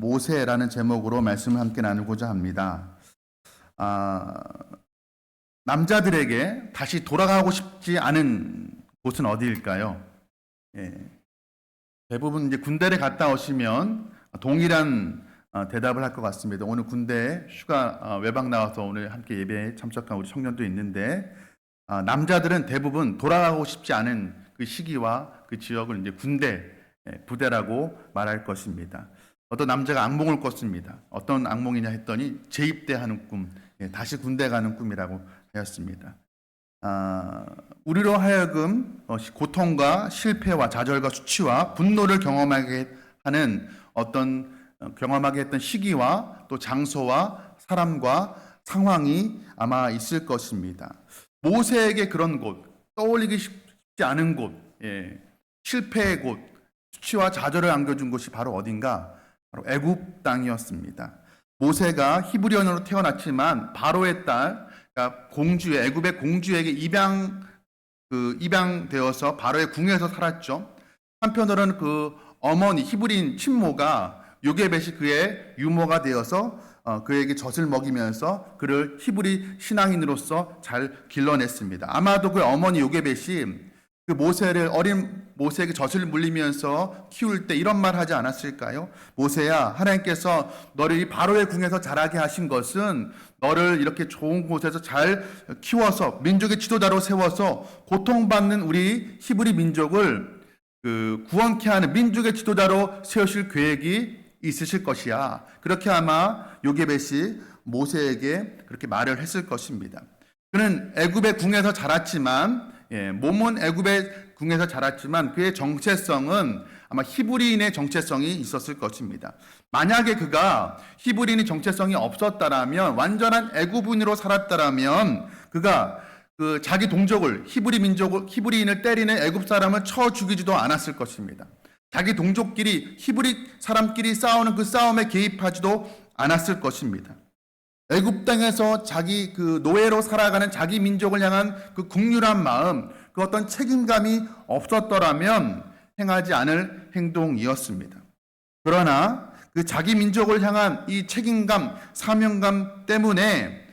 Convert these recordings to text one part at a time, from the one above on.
모세라는 제목으로 말씀을 함께 나누고자 합니다. 남자들에게 다시 돌아가고 싶지 않은 곳은 어디일까요? 대부분 이제 군대를 갔다 오시면 동일한 대답을 할 것 같습니다. 오늘 군대 휴가 외박 나와서 오늘 함께 예배에 참석한 우리 청년도 있는데, 남자들은 대부분 돌아가고 싶지 않은 그 시기와 그 지역을 이제 군대 부대라고 말할 것입니다. 어떤 남자가 악몽을 꿨습니다. 어떤 악몽이냐 했더니 재입대하는 꿈, 다시 군대 가는 꿈이라고 하였습니다. 우리로 하여금 고통과 실패와 좌절과 수치와 분노를 경험하게 했던 시기와 또 장소와 사람과 상황이 아마 있을 것입니다. 모세에게 그런 곳, 떠올리기 쉽지 않은 곳, 실패의 곳, 수치와 좌절을 안겨준 곳이 바로 어딘가? 바로 애굽 땅이었습니다. 모세가 히브리언으로 태어났지만 바로의 딸, 그러니까 애굽의 공주에게 입양되어서 바로의 궁에서 살았죠. 한편으로는 그 어머니 히브리인 친모가 요게벳이 그의 유모가 되어서 그에게 젖을 먹이면서 그를 히브리 신앙인으로서 잘 길러냈습니다. 아마도 그 어머니 요게벳이 그 어린 모세에게 젖을 물리면서 키울 때 이런 말 하지 않았을까요? 모세야, 하나님께서 너를 이 바로의 궁에서 자라게 하신 것은 너를 이렇게 좋은 곳에서 잘 키워서 민족의 지도자로 세워서 고통받는 우리 히브리 민족을 구원케 하는 민족의 지도자로 세우실 계획이 있으실 것이야. 그렇게 아마 요게벳이 모세에게 그렇게 말을 했을 것입니다. 그는 애굽의 궁에서 자랐지만, 몸은 애굽의 궁에서 자랐지만 그의 정체성은 아마 히브리인의 정체성이 있었을 것입니다. 만약에 그가 히브리인의 정체성이 없었다라면, 완전한 애굽인으로 살았다라면 그가 자기 동족을, 히브리인을 때리는 애굽 사람을 쳐 죽이지도 않았을 것입니다. 자기 동족끼리, 히브리 사람끼리 싸우는 그 싸움에 개입하지도 않았을 것입니다. 애굽 땅에서 자기 노예로 살아가는 자기 민족을 향한 그 국률한 마음, 그 어떤 책임감이 없었더라면 행하지 않을 행동이었습니다. 그러나 그 자기 민족을 향한 이 책임감, 사명감 때문에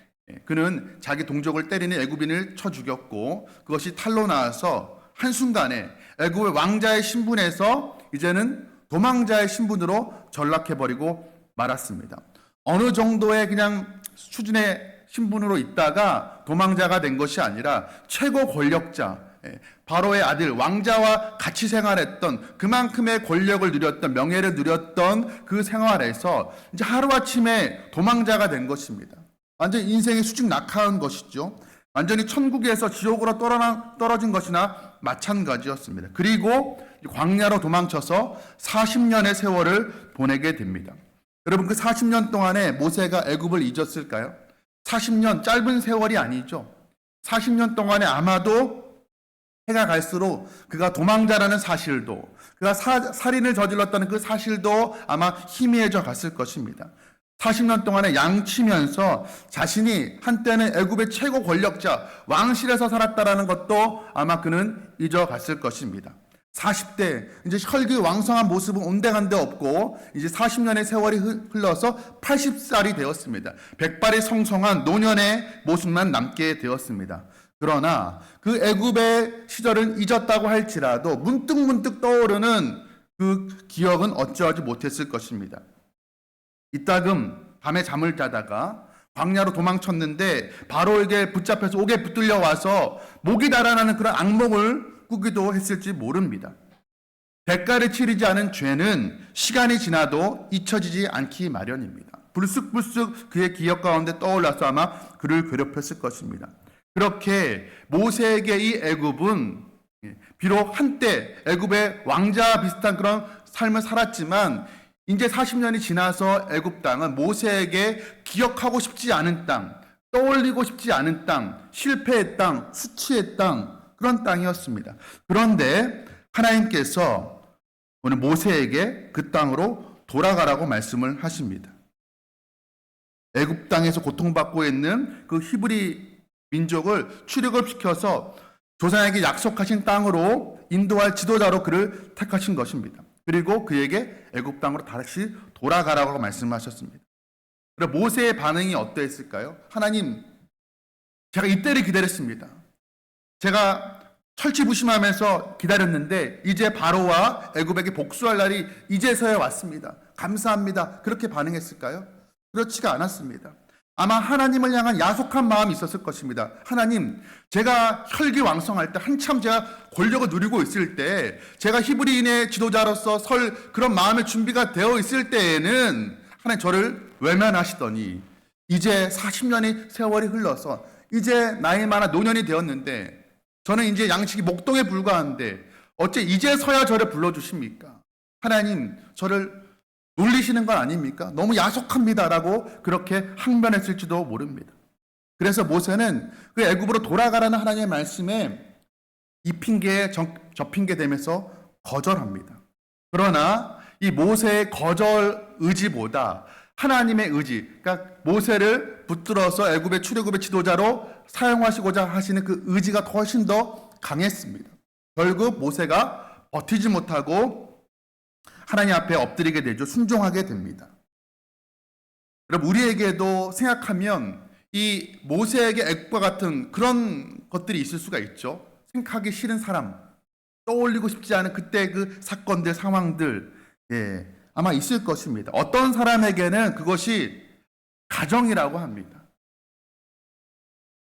그는 자기 동족을 때리는 애굽인을 쳐 죽였고, 그것이 탈로 나와서 한순간에 애굽의 왕자의 신분에서 이제는 도망자의 신분으로 전락해버리고 말았습니다. 어느 정도의 그냥 수준의 신분으로 있다가 도망자가 된 것이 아니라 최고 권력자, 바로의 아들, 왕자와 같이 생활했던, 그만큼의 권력을 누렸던, 명예를 누렸던 그 생활에서 이제 하루아침에 도망자가 된 것입니다. 완전히 인생의 수직 낙하한 것이죠. 완전히 천국에서 지옥으로 떨어진 것이나 마찬가지였습니다. 그리고 광야로 도망쳐서 40년의 세월을 보내게 됩니다. 여러분, 그 40년 동안에 모세가 애굽을 잊었을까요? 40년 짧은 세월이 아니죠. 40년 동안에 아마도 해가 갈수록 그가 도망자라는 사실도, 그가 살인을 저질렀다는 그 사실도 아마 희미해져 갔을 것입니다. 40년 동안에 양치면서 자신이 한때는 애굽의 최고 권력자, 왕실에서 살았다라는 것도 아마 그는 잊어갔을 것입니다. 40대, 이제 혈기왕성한 모습은 온데간데 없고, 이제 40년의 세월이 흘러서 80살이 되었습니다. 백발이 성성한 노년의 모습만 남게 되었습니다. 그러나 그 애굽의 시절은 잊었다고 할지라도 문득문득 떠오르는 그 기억은 어찌하지 못했을 것입니다. 이따금 밤에 잠을 자다가 광야로 도망쳤는데 바로에게 붙잡혀서 옥에 붙들려 와서 목이 달아나는 그런 악몽을 꾸기도 했을지 모릅니다. 대가를 치르지 않은 죄는 시간이 지나도 잊혀지지 않기 마련입니다. 불쑥불쑥 그의 기억 가운데 떠올라서 아마 그를 괴롭혔을 것입니다. 그렇게 모세에게 이 애굽은 비록 한때 애굽의 왕자 비슷한 그런 삶을 살았지만, 이제 40년이 지나서 애굽 땅은 모세에게 기억하고 싶지 않은 땅, 떠올리고 싶지 않은 땅, 실패의 땅, 수치의 땅, 그런 땅이었습니다. 그런데 하나님께서 오늘 모세에게 그 땅으로 돌아가라고 말씀을 하십니다. 애굽 땅에서 고통받고 있는 그 히브리 민족을 출애굽시켜서 조상에게 약속하신 땅으로 인도할 지도자로 그를 택하신 것입니다. 그리고 그에게 애굽 땅으로 다시 돌아가라고 말씀하셨습니다. 그럼 모세의 반응이 어떠했을까요? 하나님, 제가 이때를 기다렸습니다. 제가 철치부심하면서 기다렸는데 이제 바로와 애굽에게 복수할 날이 이제서야 왔습니다. 감사합니다. 그렇게 반응했을까요? 그렇지가 않았습니다. 아마 하나님을 향한 야속한 마음이 있었을 것입니다. 하나님, 제가 혈기왕성할 때, 한참 제가 권력을 누리고 있을 때, 제가 히브리인의 지도자로서 설 그런 마음의 준비가 되어 있을 때에는 하나님 저를 외면하시더니 이제 40년의 세월이 흘러서 이제 나이 많아 노년이 되었는데 저는 이제 양식이 목동에 불과한데 어째 이제서야 저를 불러주십니까? 하나님, 저를 놀리시는 건 아닙니까? 너무 야속합니다라고 그렇게 항변했을지도 모릅니다. 그래서 모세는 그 애굽으로 돌아가라는 하나님의 말씀에 이 핑계에 저 핑계 대면서 거절합니다. 그러나 이 모세의 거절 의지보다 하나님의 의지, 그러니까 모세를 붙들어서 애굽의 출애굽의 지도자로 사용하시고자 하시는 그 의지가 훨씬 더 강했습니다. 결국 모세가 버티지 못하고 하나님 앞에 엎드리게 되죠. 순종하게 됩니다. 여러분, 우리에게도 생각하면 이 모세에게 애굽과 같은 그런 것들이 있을 수가 있죠. 생각하기 싫은 사람, 떠올리고 싶지 않은 그때 그 사건들, 상황들, 아마 있을 것입니다. 어떤 사람에게는 그것이 가정이라고 합니다.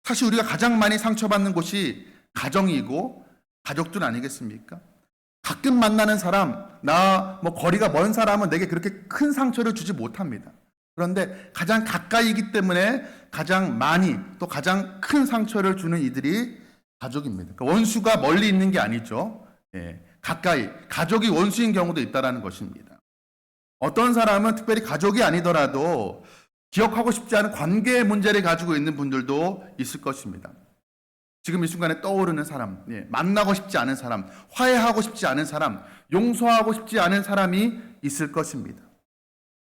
사실 우리가 가장 많이 상처받는 곳이 가정이고 가족들 아니겠습니까? 가끔 만나는 사람, 거리가 먼 사람은 내게 그렇게 큰 상처를 주지 못합니다. 그런데 가장 가까이기 때문에 가장 많이 또 가장 큰 상처를 주는 이들이 가족입니다. 그러니까 원수가 멀리 있는 게 아니죠. 가까이, 가족이 원수인 경우도 있다는 것입니다. 어떤 사람은 특별히 가족이 아니더라도 기억하고 싶지 않은 관계의 문제를 가지고 있는 분들도 있을 것입니다. 지금 이 순간에 떠오르는 사람, 만나고 싶지 않은 사람, 화해하고 싶지 않은 사람, 용서하고 싶지 않은 사람이 있을 것입니다.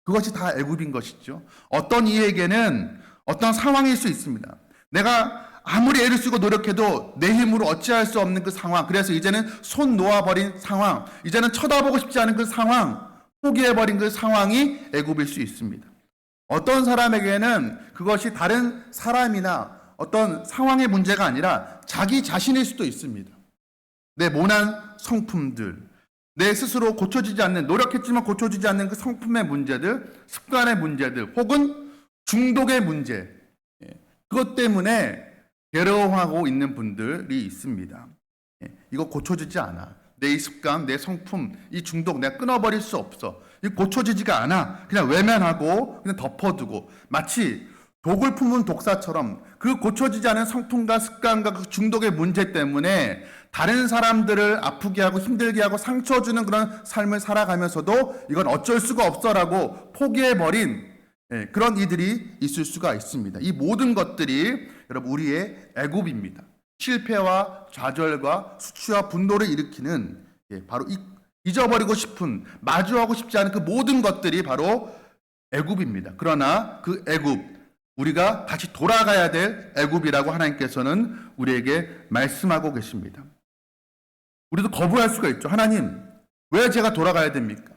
그것이 다 애굽인 것이죠. 어떤 이에게는 어떤 상황일 수 있습니다. 내가 아무리 애를 쓰고 노력해도 내 힘으로 어찌할 수 없는 그 상황, 그래서 이제는 손 놓아버린 상황, 이제는 쳐다보고 싶지 않은 그 상황, 포기해버린 그 상황이 애굽일 수 있습니다. 어떤 사람에게는 그것이 다른 사람이나 어떤 상황의 문제가 아니라 자기 자신일 수도 있습니다. 내 모난 성품들, 내 스스로 고쳐지지 않는, 노력했지만 고쳐지지 않는 그 성품의 문제들, 습관의 문제들, 혹은 중독의 문제, 그것 때문에 괴로워하고 있는 분들이 있습니다. 이거 고쳐지지 않아. 내 이 습관, 내 성품, 이 중독 내가 끊어버릴 수 없어. 이거 고쳐지지가 않아. 그냥 외면하고 그냥 덮어두고 마치 독을 품은 독사처럼 그 고쳐지지 않은 성품과 습관과 그 중독의 문제 때문에 다른 사람들을 아프게 하고 힘들게 하고 상처 주는 그런 삶을 살아가면서도 이건 어쩔 수가 없어라고 포기해버린 그런 이들이 있을 수가 있습니다. 이 모든 것들이 여러분 우리의 애굽입니다. 실패와 좌절과 수치와 분노를 일으키는 바로 잊어버리고 싶은, 마주하고 싶지 않은 그 모든 것들이 바로 애굽입니다. 그러나 그 애굽, 우리가 다시 돌아가야 될 애굽이라고 하나님께서는 우리에게 말씀하고 계십니다. 우리도 거부할 수가 있죠. 하나님, 왜 제가 돌아가야 됩니까?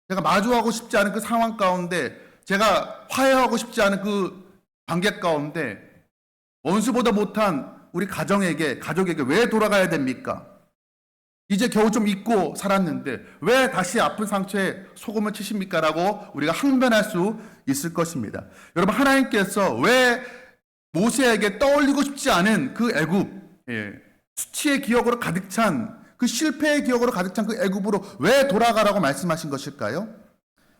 제가 마주하고 싶지 않은 그 상황 가운데, 제가 화해하고 싶지 않은 그 관계 가운데 원수보다 못한 우리 가족에게 왜 돌아가야 됩니까? 이제 겨우 좀 잊고 살았는데 왜 다시 아픈 상처에 소금을 치십니까? 라고 우리가 항변할 수 있을 것입니다. 여러분, 하나님께서 왜 모세에게 떠올리고 싶지 않은 그 애굽, 수치의 기억으로 가득 찬, 그 실패의 기억으로 가득 찬 그 애굽으로 왜 돌아가라고 말씀하신 것일까요?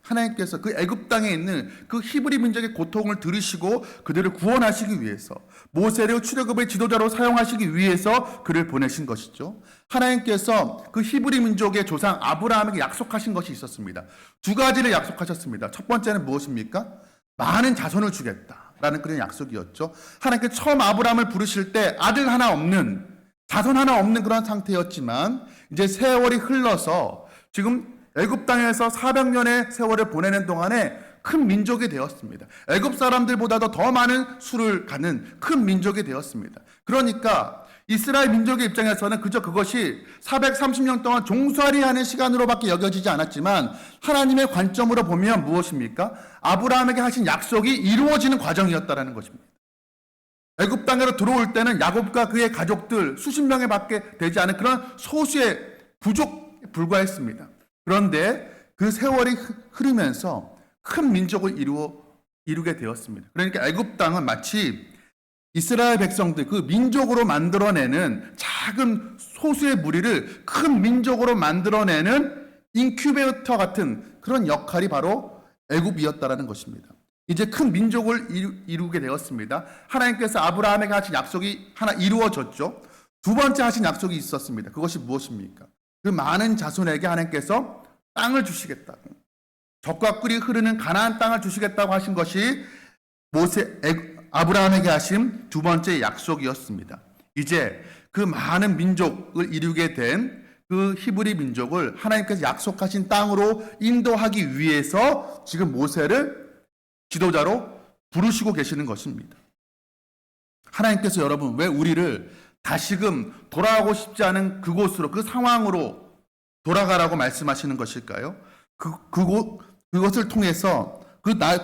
하나님께서 그 애굽 땅에 있는 그 히브리 민족의 고통을 들으시고 그들을 구원하시기 위해서, 모세를 출애굽의 지도자로 사용하시기 위해서 그를 보내신 것이죠. 하나님께서 그 히브리 민족의 조상 아브라함에게 약속하신 것이 있었습니다. 두 가지를 약속하셨습니다. 첫 번째는 무엇입니까? 많은 자손을 주겠다라는 그런 약속이었죠. 하나님께서 처음 아브라함을 부르실 때 아들 하나 없는, 자손 하나 없는 그런 상태였지만 이제 세월이 흘러서 지금 애굽 땅에서 400년의 세월을 보내는 동안에 큰 민족이 되었습니다. 애굽 사람들보다도 더 많은 수를 갖는 큰 민족이 되었습니다. 그러니까 이스라엘 민족의 입장에서는 그저 그것이 430년 동안 종살이하는 시간으로밖에 여겨지지 않았지만 하나님의 관점으로 보면 무엇입니까? 아브라함에게 하신 약속이 이루어지는 과정이었다는 것입니다. 애굽 땅으로 들어올 때는 야곱과 그의 가족들 수십 명에 밖에 되지 않은 그런 소수의 부족에 불과했습니다. 그런데 그 세월이 흐르면서 큰 민족을 이루게 되었습니다. 그러니까 애굽 땅은 마치 이스라엘 백성들 그 민족으로 만들어내는 작은 소수의 무리를 큰 민족으로 만들어내는 인큐베이터 같은 그런 역할이 바로 애굽이었다라는 것입니다. 이제 큰 민족을 이루게 되었습니다. 하나님께서 아브라함에게 하신 약속이 하나 이루어졌죠. 두 번째 하신 약속이 있었습니다. 그것이 무엇입니까? 그 많은 자손에게 하나님께서 땅을 주시겠다고, 젖과 꿀이 흐르는 가나안 땅을 주시겠다고 하신 것이 아브라함에게 하신 두 번째 약속이었습니다. 이제 그 많은 민족을 이루게 된 그 히브리 민족을 하나님께서 약속하신 땅으로 인도하기 위해서 지금 모세를 지도자로 부르시고 계시는 것입니다. 하나님께서 여러분 왜 우리를 다시금 돌아가고 싶지 않은 그곳으로, 그 상황으로 돌아가라고 말씀하시는 것일까요? 그것을 통해서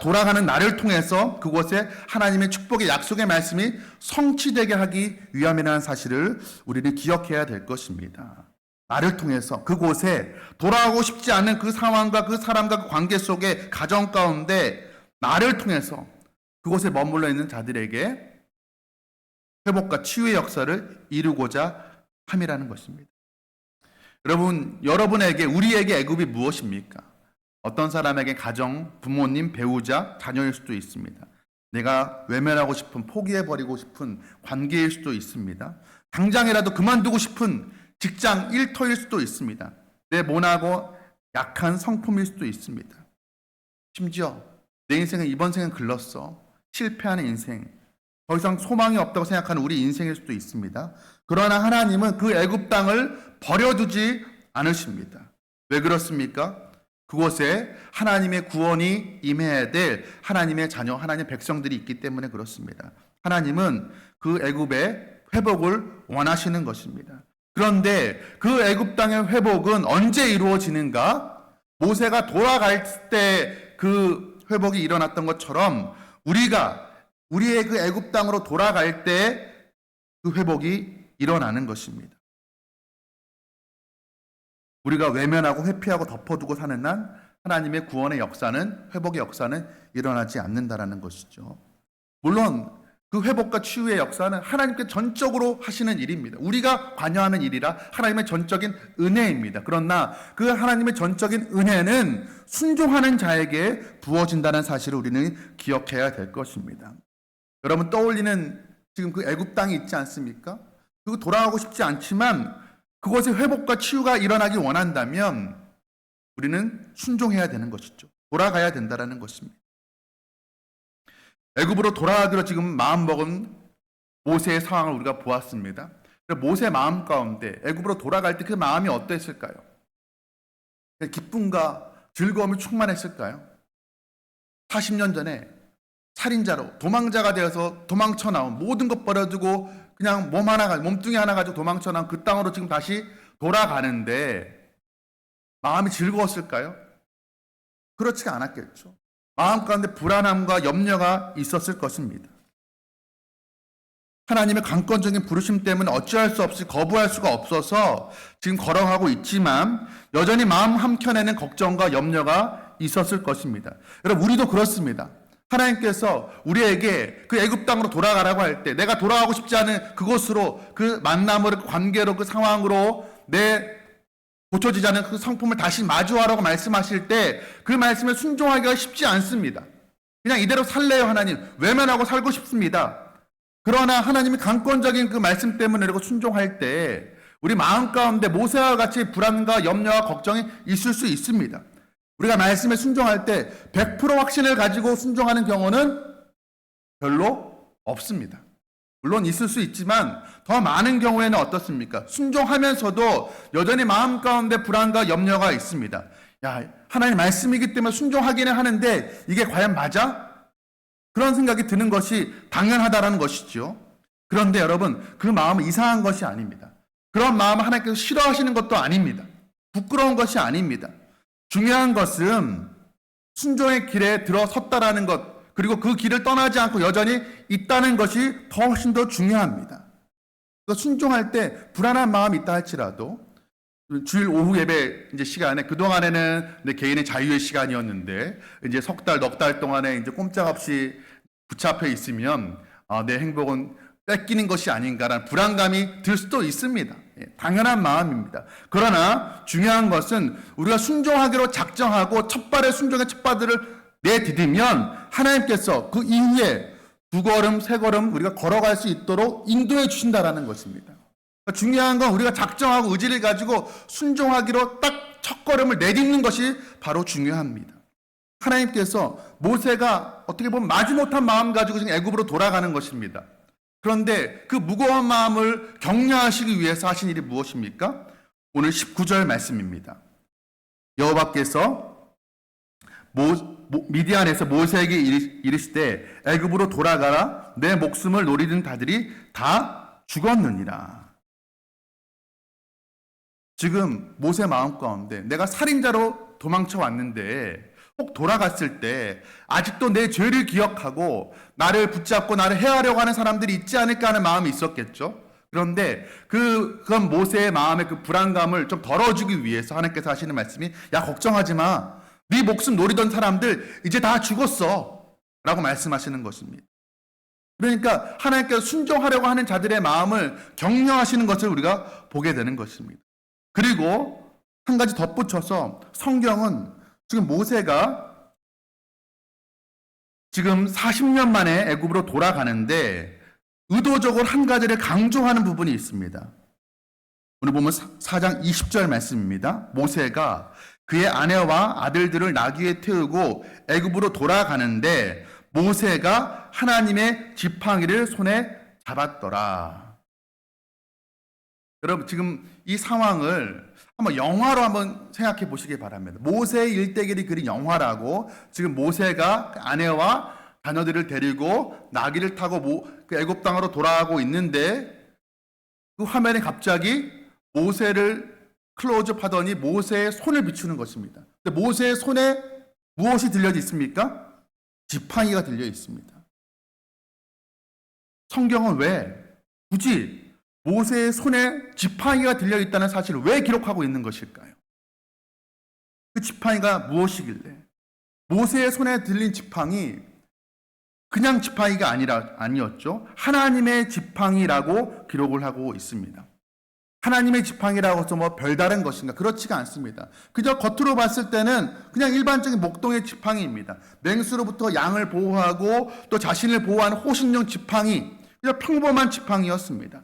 돌아가는 나를 통해서 그곳에 하나님의 축복의 약속의 말씀이 성취되게 하기 위함이라는 사실을 우리는 기억해야 될 것입니다. 나를 통해서 그곳에 돌아가고 싶지 않은 그 상황과 그 사람과 그 관계 속에 가정 가운데 나를 통해서 그곳에 머물러 있는 자들에게 회복과 치유의 역사를 이루고자 함이라는 것입니다. 여러분에게, 우리에게 애굽이 무엇입니까? 어떤 사람에게 가정, 부모님, 배우자, 자녀일 수도 있습니다. 내가 외면하고 싶은, 포기해버리고 싶은 관계일 수도 있습니다. 당장이라도 그만두고 싶은 직장, 일터일 수도 있습니다. 내 모나고 약한 성품일 수도 있습니다. 심지어 내 인생은 이번 생은 글렀어. 실패하는 인생, 더 이상 소망이 없다고 생각하는 우리 인생일 수도 있습니다. 그러나 하나님은 그 애굽 땅을 버려두지 않으십니다. 왜 그렇습니까? 그곳에 하나님의 구원이 임해야 될 하나님의 자녀, 하나님의 백성들이 있기 때문에 그렇습니다. 하나님은 그 애굽의 회복을 원하시는 것입니다. 그런데 그 애굽 땅의 회복은 언제 이루어지는가? 모세가 돌아갈 때 그 회복이 일어났던 것처럼 우리의 그 애굽 땅으로 돌아갈 때 그 회복이 일어나는 것입니다. 우리가 외면하고 회피하고 덮어두고 사는 난 하나님의 구원의 역사는, 회복의 역사는 일어나지 않는다라는 것이죠. 물론 그 회복과 치유의 역사는 하나님께 전적으로 하시는 일입니다. 우리가 관여하는 일이라 하나님의 전적인 은혜입니다. 그러나 그 하나님의 전적인 은혜는 순종하는 자에게 부어진다는 사실을 우리는 기억해야 될 것입니다. 여러분 떠올리는 지금 그 애굽 땅이 있지 않습니까? 그거 돌아가고 싶지 않지만 그곳에 회복과 치유가 일어나기 원한다면 우리는 순종해야 되는 것이죠. 돌아가야 된다는 것입니다. 애굽으로 돌아가기로 지금 마음먹은 모세의 상황을 우리가 보았습니다. 모세 마음 가운데 애굽으로 돌아갈 때 그 마음이 어땠을까요? 기쁨과 즐거움이 충만했을까요? 40년 전에 살인자로 도망자가 되어서 도망쳐 나온, 모든 것 버려두고 그냥 몸뚱이 하나 가지고 도망쳐 나온 그 땅으로 지금 다시 돌아가는데 마음이 즐거웠을까요? 그렇지가 않았겠죠. 마음 가운데 불안함과 염려가 있었을 것입니다. 하나님의 강권적인 부르심 때문에 어찌할 수 없이 거부할 수가 없어서 지금 걸어가고 있지만 여전히 마음 한켠에는 걱정과 염려가 있었을 것입니다. 여러분 우리도 그렇습니다. 하나님께서 우리에게 그 애굽 땅으로 돌아가라고 할 때 내가 돌아가고 싶지 않은 그곳으로, 그 만남으로, 그 관계로, 그 상황으로 내 고쳐지지 않은 그 성품을 다시 마주하라고 말씀하실 때 그 말씀에 순종하기가 쉽지 않습니다. 그냥 이대로 살래요 하나님, 외면하고 살고 싶습니다. 그러나 하나님이 강권적인 그 말씀 때문에 이러고 순종할 때 우리 마음 가운데 모세와 같이 불안과 염려와 걱정이 있을 수 있습니다. 우리가 말씀에 순종할 때 100% 확신을 가지고 순종하는 경우는 별로 없습니다. 물론 있을 수 있지만 더 많은 경우에는 어떻습니까? 순종하면서도 여전히 마음 가운데 불안과 염려가 있습니다. 야, 하나님 말씀이기 때문에 순종하기는 하는데 이게 과연 맞아? 그런 생각이 드는 것이 당연하다라는 것이죠. 그런데 여러분, 그 마음은 이상한 것이 아닙니다. 그런 마음을 하나님께서 싫어하시는 것도 아닙니다. 부끄러운 것이 아닙니다. 중요한 것은 순종의 길에 들어섰다라는 것, 그리고 그 길을 떠나지 않고 여전히 있다는 것이 훨씬 더 중요합니다. 순종할 때 불안한 마음이 있다 할지라도 주일 오후 예배 이제 시간에 그동안에는 개인의 자유의 시간이었는데 이제 석 달, 넉 달 동안에 이제 꼼짝없이 붙잡혀 있으면 내 행복은 뺏기는 것이 아닌가라는 불안감이 들 수도 있습니다. 당연한 마음입니다. 그러나 중요한 것은 우리가 순종하기로 작정하고 첫 발의 순종의 첫 발들을 내디디면 하나님께서 그 이후에 두 걸음, 세 걸음 우리가 걸어갈 수 있도록 인도해 주신다라는 것입니다. 중요한 건 우리가 작정하고 의지를 가지고 순종하기로 딱 첫 걸음을 내딛는 것이 바로 중요합니다. 하나님께서 모세가 어떻게 보면 마지못한 마음 가지고 지금 애굽으로 돌아가는 것입니다. 그런데 그 무거운 마음을 격려하시기 위해서 하신 일이 무엇입니까? 오늘 19절 말씀입니다. 여호와께서 미디안에서 모세에게 이르시되 애굽으로 돌아가라, 내 목숨을 노리는 자들이 다 죽었느니라. 지금 모세 마음 가운데 내가 살인자로 도망쳐 왔는데 혹 돌아갔을 때 아직도 내 죄를 기억하고 나를 붙잡고 나를 해하려고 하는 사람들이 있지 않을까 하는 마음이 있었겠죠. 그런데 그건 모세의 마음의 그 불안감을 좀 덜어주기 위해서 하나님께서 하시는 말씀이, 야, 걱정하지 마. 네 목숨 노리던 사람들 이제 다 죽었어 라고 말씀하시는 것입니다. 그러니까 하나님께서 순종하려고 하는 자들의 마음을 격려하시는 것을 우리가 보게 되는 것입니다. 그리고 한 가지 덧붙여서 성경은 지금 모세가 지금 40년 만에 애굽으로 돌아가는데 의도적으로 한 가지를 강조하는 부분이 있습니다. 오늘 보면 4장 20절 말씀입니다. 모세가 그의 아내와 아들들을 나귀에 태우고 애굽으로 돌아가는데 모세가 하나님의 지팡이를 손에 잡았더라. 여러분, 지금 이 상황을 한번 영화로 한번 생각해 보시기 바랍니다. 모세의 일대기를 그린 영화라고, 지금 모세가 아내와 자녀들을 데리고 나귀를 타고 그 애굽 땅으로 돌아가고 있는데 그 화면에 갑자기 모세를 클로즈업 하더니 모세의 손을 비추는 것입니다. 근데 모세의 손에 무엇이 들려 있습니까? 지팡이가 들려 있습니다. 성경은 왜 굳이 모세의 손에 지팡이가 들려 있다는 사실을 왜 기록하고 있는 것일까요? 그 지팡이가 무엇이길래? 모세의 손에 들린 지팡이, 그냥 지팡이가 아니었죠. 하나님의 지팡이라고 기록을 하고 있습니다. 하나님의 지팡이라고 해서 뭐 별다른 것인가? 그렇지가 않습니다. 그저 겉으로 봤을 때는 그냥 일반적인 목동의 지팡이입니다. 맹수로부터 양을 보호하고 또 자신을 보호하는 호신용 지팡이, 그냥 평범한 지팡이였습니다.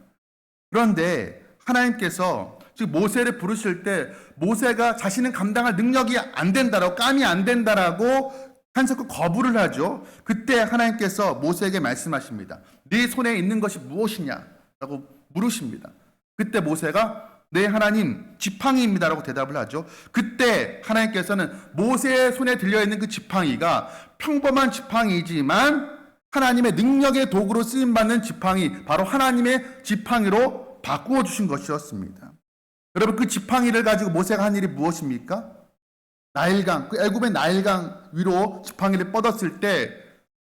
그런데 하나님께서 지금 모세를 부르실 때 모세가 자신은 감당할 능력이 안 된다라고, 깜이 안 된다라고 한석그 거부를 하죠. 그때 하나님께서 모세에게 말씀하십니다. 네 손에 있는 것이 무엇이냐? 라고 물으십니다. 그때 모세가 네 하나님 지팡이입니다라고 대답을 하죠. 그때 하나님께서는 모세의 손에 들려있는 그 지팡이가 평범한 지팡이지만 하나님의 능력의 도구로 쓰임받는 지팡이, 바로 하나님의 지팡이로 바꾸어 주신 것이었습니다. 여러분, 그 지팡이를 가지고 모세가 한 일이 무엇입니까? 나일강, 그 애굽의 나일강 위로 지팡이를 뻗었을 때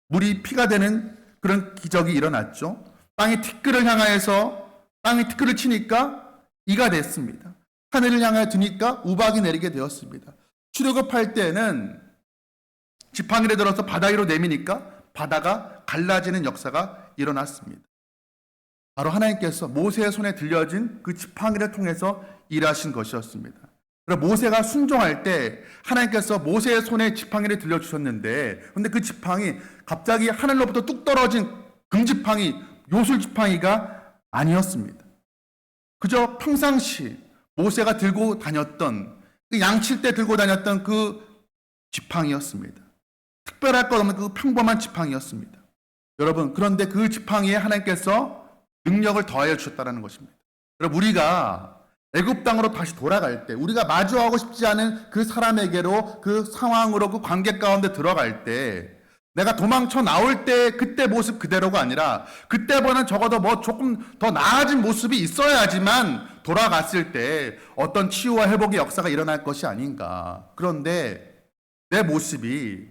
물이 피가 되는 그런 기적이 일어났죠. 땅이 티끌을 향하여서 땅이 티끌을 치니까 이가 됐습니다. 하늘을 향하여 드니까 우박이 내리게 되었습니다. 출애굽할 때는 지팡이를 들어서 바다 위로 내미니까 바다가 갈라지는 역사가 일어났습니다. 바로 하나님께서 모세의 손에 들려진 그 지팡이를 통해서 일하신 것이었습니다. 모세가 순종할 때 하나님께서 모세의 손에 지팡이를 들려주셨는데, 그런데 그 지팡이 갑자기 하늘로부터 뚝 떨어진 금지팡이, 요술지팡이가 아니었습니다. 그저 평상시 모세가 들고 다녔던, 양칠 때 들고 다녔던 그 지팡이였습니다. 특별할 것 없는 그 평범한 지팡이였습니다. 여러분, 그런데 그 지팡이에 하나님께서 능력을 더하여 주셨다는 것입니다. 여러분, 우리가 애굽 땅으로 다시 돌아갈 때, 우리가 마주하고 싶지 않은 그 사람에게로, 그 상황으로, 그 관계 가운데 들어갈 때 내가 도망쳐 나올 때 그때 모습 그대로가 아니라 그때보다는 적어도 뭐 조금 더 나아진 모습이 있어야지만 돌아갔을 때 어떤 치유와 회복의 역사가 일어날 것이 아닌가. 그런데 내 모습이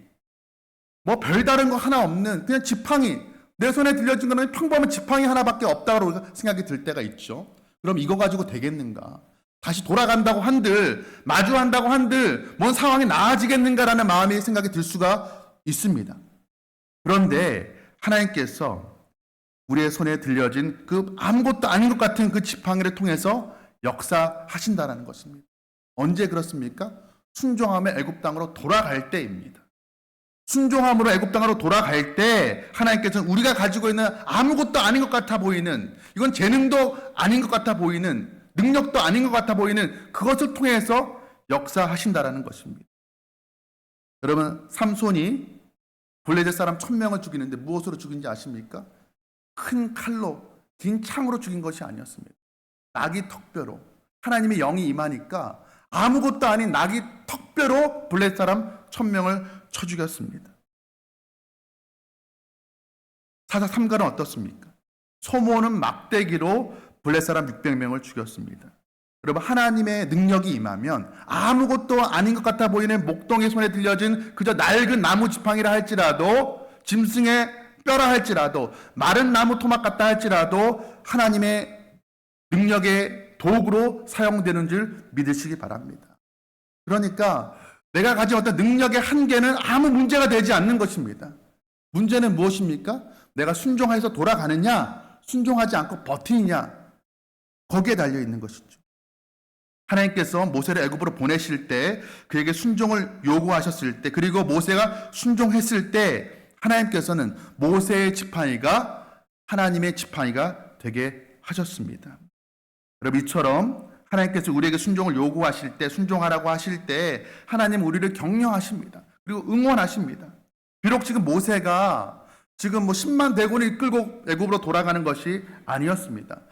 뭐 별다른 거 하나 없는 그냥 지팡이, 내 손에 들려진 거는 평범한 지팡이 하나밖에 없다고 생각이 들 때가 있죠. 그럼 이거 가지고 되겠는가? 다시 돌아간다고 한들, 마주한다고 한들 뭔 상황이 나아지겠는가라는 마음이 생각이 들 수가 있습니다. 그런데 하나님께서 우리의 손에 들려진 그 아무것도 아닌 것 같은 그 지팡이를 통해서 역사하신다는 것입니다. 언제 그렇습니까? 순종함의 애굽 땅으로 돌아갈 때입니다. 순종함으로 애굽 땅으로 돌아갈 때 하나님께서는 우리가 가지고 있는 아무것도 아닌 것 같아 보이는, 이건 재능도 아닌 것 같아 보이는, 능력도 아닌 것 같아 보이는 그것을 통해서 역사하신다라는 것입니다. 여러분, 삼손이 블레셋 사람 1000명을 죽이는데 무엇으로 죽인지 아십니까? 큰 칼로, 긴 창으로 죽인 것이 아니었습니다. 낙이 턱뼈로, 하나님의 영이 임하니까 아무것도 아닌 낙이 턱뼈로 블레셋 사람 1000명을 쳐 죽였습니다. 사사 3가는 어떻습니까? 소모는 막대기로 블레셋 사람 600명을 죽였습니다. 여러분, 하나님의 능력이 임하면 아무것도 아닌 것 같아 보이는 목동의 손에 들려진 그저 낡은 나무 지팡이라 할지라도, 짐승의 뼈라 할지라도, 마른 나무 토막 같다 할지라도 하나님의 능력의 도구로 사용되는 줄 믿으시기 바랍니다. 그러니까 내가 가진 어떤 능력의 한계는 아무 문제가 되지 않는 것입니다. 문제는 무엇입니까? 내가 순종해서 돌아가느냐, 순종하지 않고 버티느냐, 거기에 달려 있는 것이죠. 하나님께서 모세를 애굽으로 보내실 때, 그에게 순종을 요구하셨을 때, 그리고 모세가 순종했을 때 하나님께서는 모세의 지팡이가 하나님의 지팡이가 되게 하셨습니다. 여러분, 이처럼 하나님께서 우리에게 순종을 요구하실 때, 순종하라고 하실 때 하나님 우리를 격려하십니다. 그리고 응원하십니다. 비록 지금 모세가 지금 10만 대군을 이끌고 애굽으로 돌아가는 것이 아니었습니다.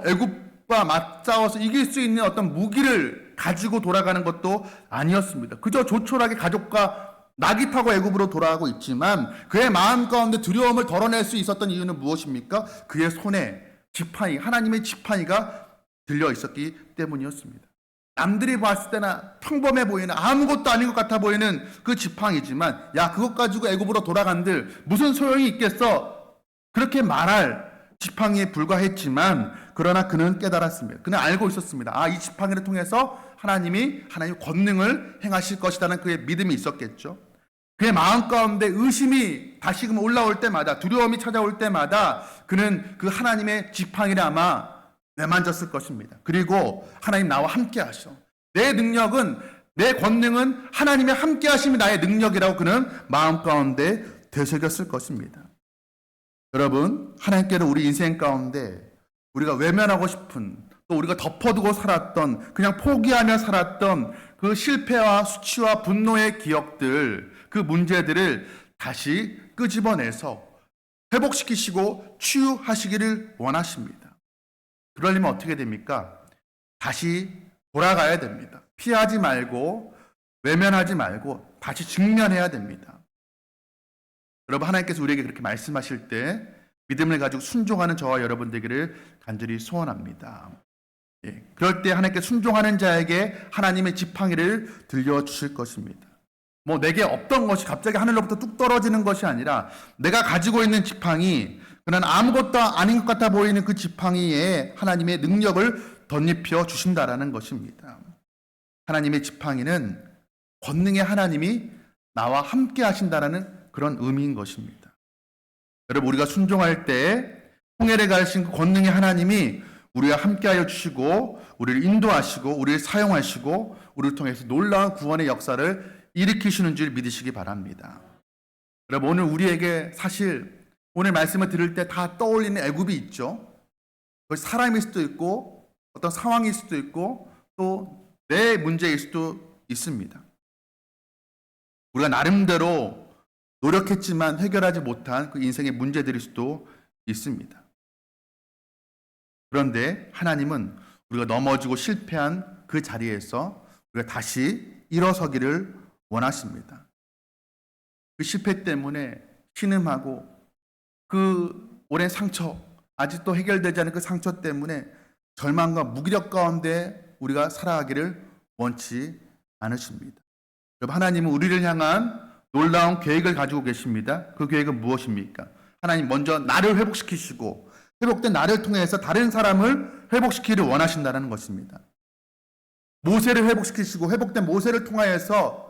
애굽과 맞싸워서 이길 수 있는 어떤 무기를 가지고 돌아가는 것도 아니었습니다. 그저 조촐하게 가족과 낙이 타고 애굽으로 돌아가고 있지만 그의 마음 가운데 두려움을 덜어낼 수 있었던 이유는 무엇입니까? 그의 손에 지팡이, 하나님의 지팡이가 들려 있었기 때문이었습니다. 남들이 봤을 때나 평범해 보이는, 아무것도 아닌 것 같아 보이는 그 지팡이지만, 야, 그것 가지고 애굽으로 돌아간들 무슨 소용이 있겠어? 그렇게 말할 지팡이에 불과했지만, 그러나 그는 깨달았습니다. 그는 알고 있었습니다. 이 지팡이를 통해서 하나님의 권능을 행하실 것이라는 그의 믿음이 있었겠죠. 그의 마음 가운데 의심이 다시금 올라올 때마다, 두려움이 찾아올 때마다 그는 그 하나님의 지팡이를 아마 내만졌을 것입니다. 그리고 하나님 나와 함께 하셔. 내 능력은, 내 권능은 하나님의 함께 하심이 나의 능력이라고 그는 마음 가운데 되새겼을 것입니다. 여러분, 하나님께는 우리 인생 가운데 우리가 외면하고 싶은, 또 우리가 덮어두고 살았던, 그냥 포기하며 살았던 그 실패와 수치와 분노의 기억들, 그 문제들을 다시 끄집어내서 회복시키시고 치유하시기를 원하십니다. 그러려면 어떻게 됩니까? 다시 돌아가야 됩니다. 피하지 말고, 외면하지 말고 다시 직면해야 됩니다. 여러분, 하나님께서 우리에게 그렇게 말씀하실 때 믿음을 가지고 순종하는 저와 여러분 되기를 간절히 소원합니다. 그럴 때 하나님께 순종하는 자에게 하나님의 지팡이를 들려주실 것입니다. 내게 없던 것이 갑자기 하늘로부터 뚝 떨어지는 것이 아니라 내가 가지고 있는 지팡이, 그는 아무것도 아닌 것 같아 보이는 그 지팡이에 하나님의 능력을 덧입혀 주신다라는 것입니다. 하나님의 지팡이는 권능의 하나님이 나와 함께 하신다라는 그런 의미인 것입니다. 여러분, 우리가 순종할 때 홍해를 가르신 그 권능의 하나님이 우리와 함께하여 주시고 우리를 인도하시고 우리를 사용하시고 우리를 통해서 놀라운 구원의 역사를 일으키시는 줄 믿으시기 바랍니다. 여러분, 오늘 우리에게 사실 오늘 말씀을 들을 때 다 떠올리는 애굽이 있죠. 그것이 사람일 수도 있고 어떤 상황일 수도 있고 또 내 문제일 수도 있습니다. 우리가 나름대로 노력했지만 해결하지 못한 그 인생의 문제들일 수도 있습니다. 그런데 하나님은 우리가 넘어지고 실패한 그 자리에서 우리가 다시 일어서기를 원하십니다. 그 실패 때문에 신음하고 그 오랜 상처, 아직도 해결되지 않은 그 상처 때문에 절망과 무기력 가운데 우리가 살아가기를 원치 않으십니다. 여러분, 하나님은 우리를 향한 놀라운 계획을 가지고 계십니다. 그 계획은 무엇입니까? 하나님 먼저 나를 회복시키시고 회복된 나를 통해서 다른 사람을 회복시키기를 원하신다는 것입니다. 모세를 회복시키시고 회복된 모세를 통하여서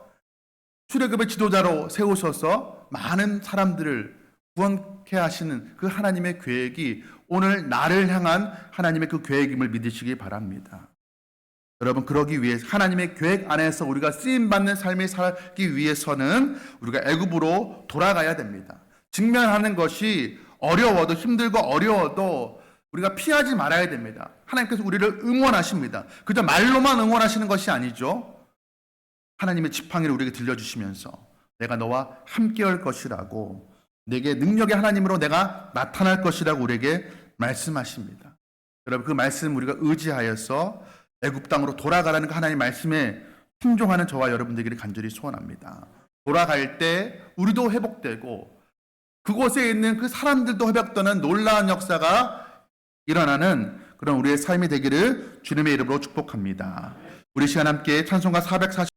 출애굽의 지도자로 세우셔서 많은 사람들을 구원케 하시는 그 하나님의 계획이 오늘 나를 향한 하나님의 그 계획임을 믿으시기 바랍니다. 여러분, 그러기 위해 하나님의 계획 안에서 우리가 쓰임받는 삶을 살기 위해서는 우리가 애굽으로 돌아가야 됩니다. 직면하는 것이 어려워도 힘들고 어려워도 우리가 피하지 말아야 됩니다. 하나님께서 우리를 응원하십니다. 그저 말로만 응원하시는 것이 아니죠. 하나님의 지팡이를 우리에게 들려주시면서 내가 너와 함께 할 것이라고, 내게 능력의 하나님으로 내가 나타날 것이라고 우리에게 말씀하십니다. 여러분, 그 말씀 우리가 의지하여서 애굽 땅으로 돌아가라는 그 하나님의 말씀에 순종하는 저와 여러분들에게 간절히 소원합니다. 돌아갈 때 우리도 회복되고 그곳에 있는 그 사람들도 회복되는 놀라운 역사가 일어나는 그런 우리의 삶이 되기를 주님의 이름으로 축복합니다. 우리 시간 함께 찬송가 440